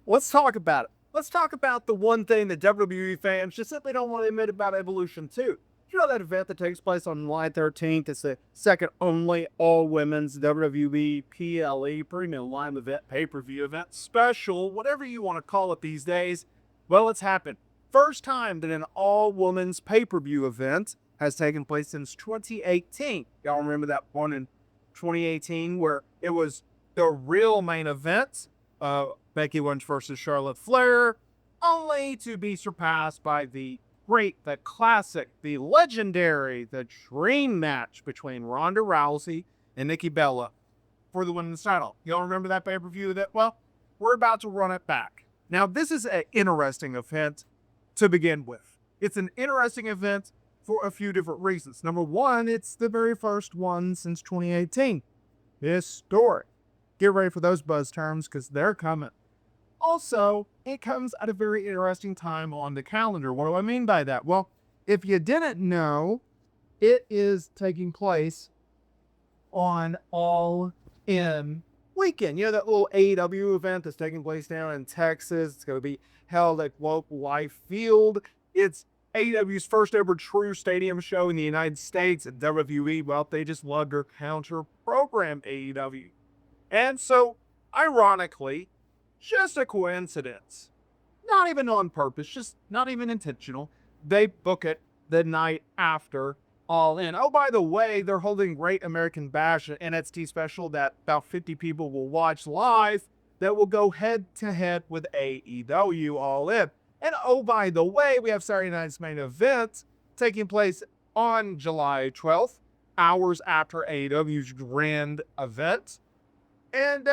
Let's talk about it. Let's talk about the one thing that WWE fans just simply don't want to admit about Evolution 2. You know that event that takes place on July 13th? It's the second only all-women's WWE PLE, Premium Live Event, pay-per-view event, special, whatever you want to call it these days. Well, it's happened. First time that an all-women's pay-per-view event has taken place since 2018. Y'all remember that one in 2018 where it was the real main event? Becky Lynch versus Charlotte Flair, only to be surpassed by the great, the classic, the legendary, the dream match between Ronda Rousey and Nikki Bella for the women's title. Y'all remember that pay-per-view? Well, we're about to run it back. Now, this is an interesting event to begin with. It's an interesting event for a few different reasons. Number one, it's the very first one since 2018. Historic. Get ready for those buzz terms because they're coming. Also, it comes at a very interesting time on the calendar. What do I mean by that? Well, if you didn't know, it is taking place on All In weekend. You know that little AEW event that's taking place down in Texas? It's going to be held at Globe Life Field. It's AEW's first ever true stadium show in the United States. And WWE, well, they just love their counter-program AEW. And so, ironically, just a coincidence, not even on purpose, just not even intentional, they book it the night after All In. Oh, by the way, they're holding Great American Bash, an NXT special that about 50 people will watch live that will go head-to-head with AEW All In. And oh, by the way, we have Saturday night's main event taking place on July 12th, hours after AEW's grand event. And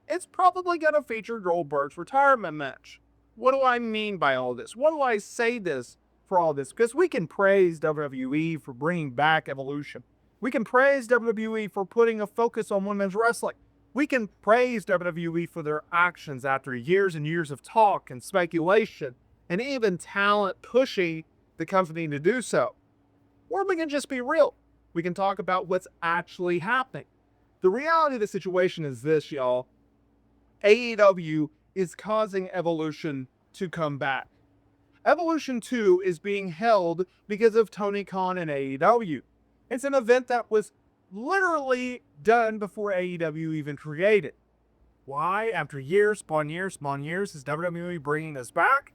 it's probably going to feature Goldberg's retirement match. What do I mean by all this? What do I say this for all this? Because we can praise WWE for bringing back Evolution. We can praise WWE for putting a focus on women's wrestling. We can praise WWE for their actions after years and years of talk and speculation and even talent pushing the company to do so. Or we can just be real. We can talk about what's actually happening. The reality of the situation is this, y'all. AEW is causing Evolution to come back. Evolution 2 is being held because of Tony Khan and AEW. It's an event that was literally done before AEW even created. Why? After years upon years upon years, is WWE bringing this back?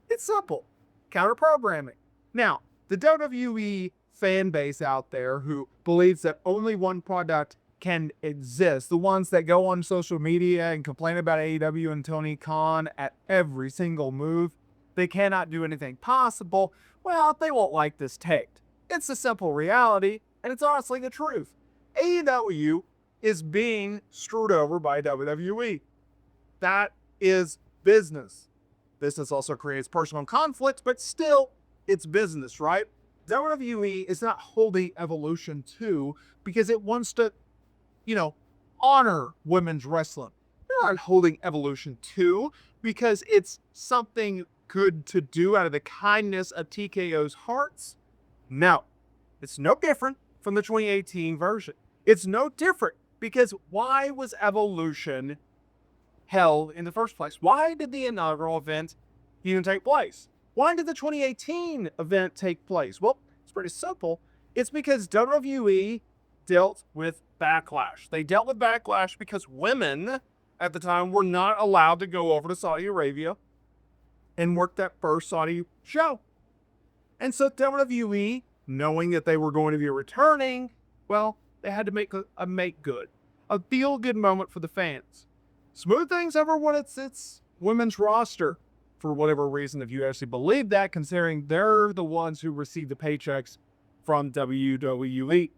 It's simple. Counter-programming. Now, the WWE fan base out there who believes that only one product can exist, the ones that go on social media and complain about AEW and Tony Khan at every single move, they cannot do anything possible, well, they won't like this take. It's a simple reality, and it's honestly the truth. AEW is being screwed over by WWE. That is business. Business also creates personal conflict, but still, it's business, right? WWE is not holding Evolution 2 because it wants to, honor women's wrestling. They're not holding Evolution 2 because it's something good to do out of the kindness of TKO's hearts. No, it's no different from the 2018 version. It's no different because why was Evolution held in the first place? Why did the inaugural event even take place? Why did the 2018 event take place? Well, it's pretty simple. It's because WWE dealt with backlash. They dealt with backlash because women at the time were not allowed to go over to Saudi Arabia and work that first Saudi show. And so WWE, knowing that they were going to be returning, well, they had to make a make good, a feel good moment for the fans. Smooth things over when it's women's roster, for whatever reason, if you actually believe that, considering they're the ones who receive the paychecks from WWE.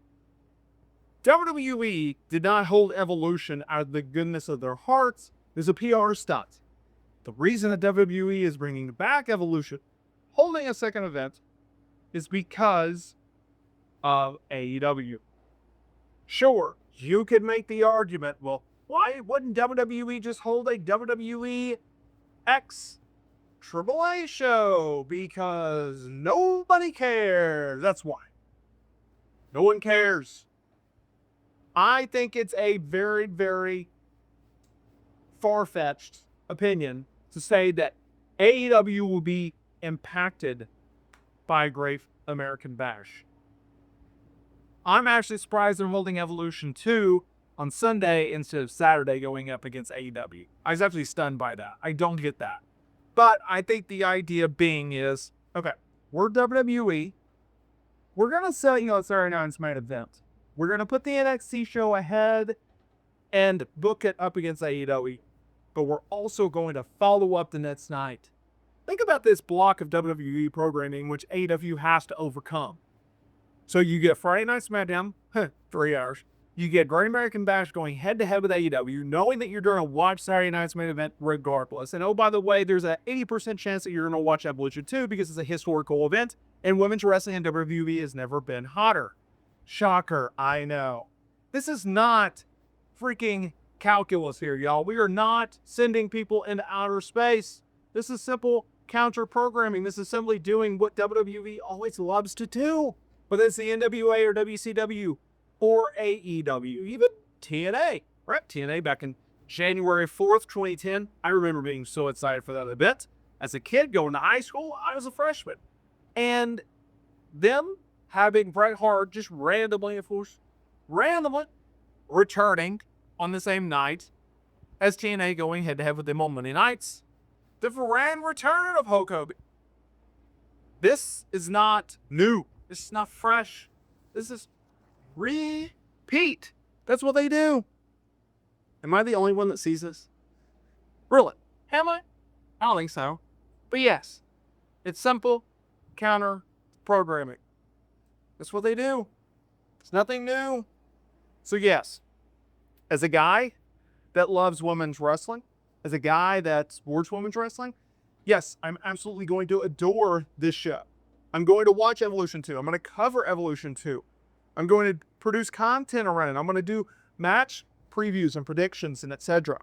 WWE did not hold Evolution out of the goodness of their hearts. There's a PR stunt. The reason that WWE is bringing back Evolution, holding a second event, is because of AEW. Sure, you could make the argument, well, why wouldn't WWE just hold a WWE X AAA show? Because nobody cares. That's why. No one cares. I think it's a very, very far-fetched opinion to say that AEW will be impacted by a Great American Bash. I'm actually surprised they're holding Evolution 2 on Sunday instead of Saturday going up against AEW. I was actually stunned by that. I don't get that. But I think the idea being is, okay, we're WWE. We're going to sell you a Saturday night's main event. We're going to put the NXT show ahead and book it up against AEW. But we're also going to follow up the next night. Think about this block of WWE programming which AEW has to overcome. So you get Friday Night SmackDown, 3 hours. You get Great American Bash going head-to-head with AEW, knowing that you're going to watch Saturday night's main event regardless. And oh, by the way, there's an 80% chance that you're going to watch Evolution 2 because it's a historical event, and women's wrestling in WWE has never been hotter. Shocker, I know. This is not freaking calculus here, y'all. We are not sending people into outer space. This is simple counter-programming. This is simply doing what WWE always loves to do. Whether it's the NWA or WCW or AEW, even TNA, right? TNA back in January 4th, 2010. I remember being so excited for that event. As a kid going to high school, I was a freshman. And them having Bret Hart just randomly, of course, returning on the same night as TNA going head-to-head with them on Monday nights. The grand return of Hulk Hogan. This is not new. This is not fresh. This is repeat. That's what they do. Am I the only one that sees this? Really? Am I? I don't think so. But yes, it's simple counter programming. That's what they do. It's nothing new. So yes, as a guy that loves women's wrestling, as a guy that supports women's wrestling, yes, I'm absolutely going to adore this show. I'm going to watch Evolution 2. I'm going to cover Evolution 2. I'm going to produce content around it. I'm going to do match previews and predictions and etc.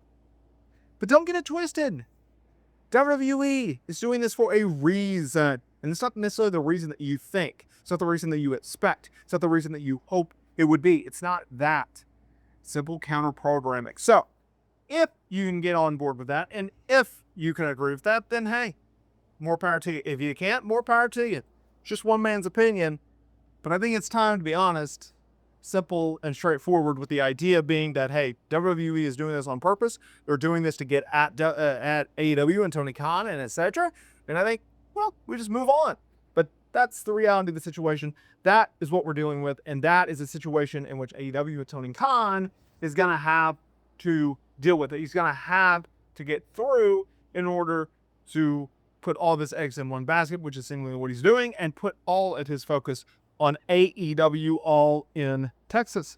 But don't get it twisted. WWE is doing this for a reason. And it's not necessarily the reason that you think. It's not the reason that you expect. It's not the reason that you hope it would be. It's not that. Simple counter programming. So, if you can get on board with that, and if you can agree with that, then hey, more power to you. If you can't, more power to you. It's just one man's opinion. But I think it's time to be honest, simple and straightforward, with the idea being that, hey, WWE is doing this on purpose. They're doing this to get at AEW and Tony Khan and etc. And I think, well, we just move on. But that's the reality of the situation. That is what we're dealing with. And that is a situation in which AEW and Tony Khan is going to have to deal with it. He's going to have to get through in order to put all of his eggs in one basket, which is seemingly what he's doing, and put all of his focus on AEW All in Texas.